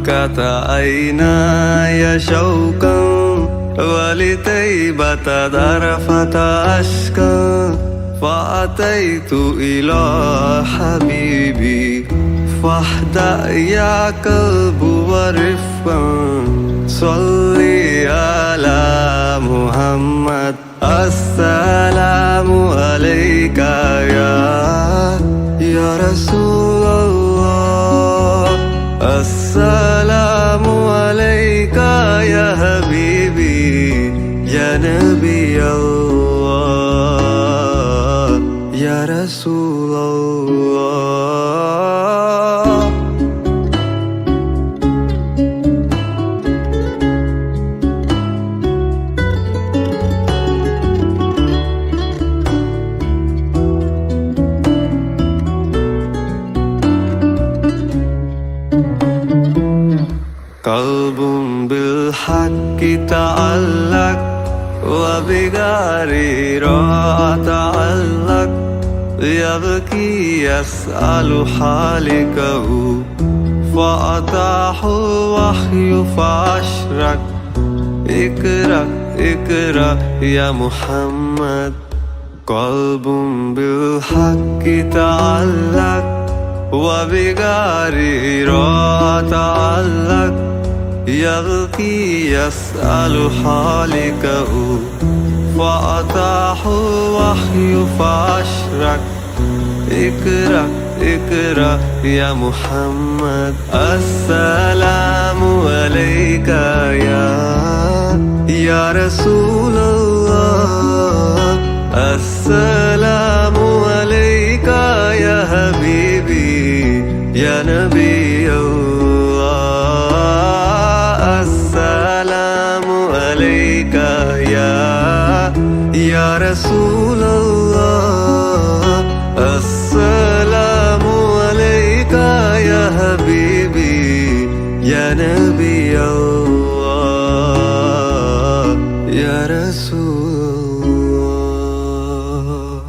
مكة عيناي شوقا ولطيبة ذرفة أشكا فأتيت إلى حبيبي فاهدأ يا قلب ورفقا صلي على محمد السلام عليك يا رسول الله السلام عليك يا حبيبي يا نبي الله يا رسول الله قلب بالحق تعلق وبغير تعلق يبكي يسأل حالكه فأتاه الوحي فأشرق اقرأ اقرأ يا محمد قلب بالحق تعلق وبغير تعلق يبكي يسأل حالكه فأتاه الوحي فأشرق اقرأ اقرأ يا محمد السلام عليك يا رسول الله السلام عليك يا حبيبي يا نبي الله السلام عليك يا رسول الله السلام عليك يا حبيبي يا نبي الله يا رسول الله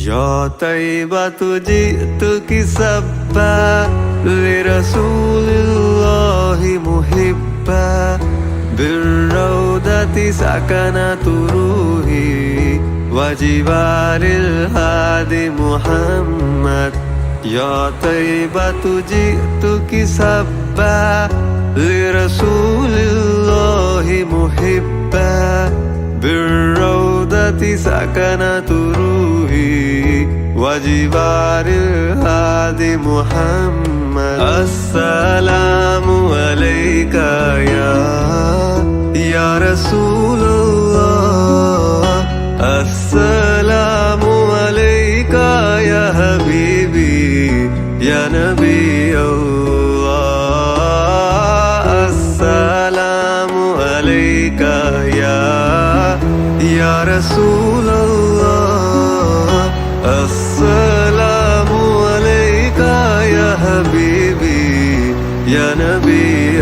يا طيبة جئتك سبا لرسول الله محبا بالروضة سكنت روحي وجبال الهادي محمد يا طيبة جئتك سبا لرسول الله محبا بالروضة سكنت روحي وجبال الهادي محمد السلام عليك يا رسول الله السلام عليك يا حبيبي يا نبي الله السلام عليك يا رسول الله السلام عليك يا حبيبي يا نبي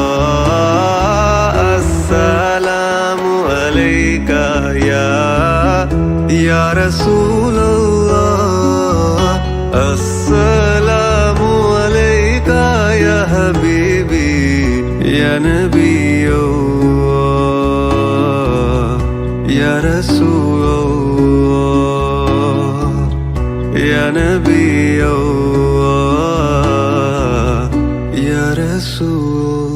الله السلام عليك يا رسول الله السلام عليك يا حبيبي يا نبي الله يا رسول الله يا نبي الله يا رسول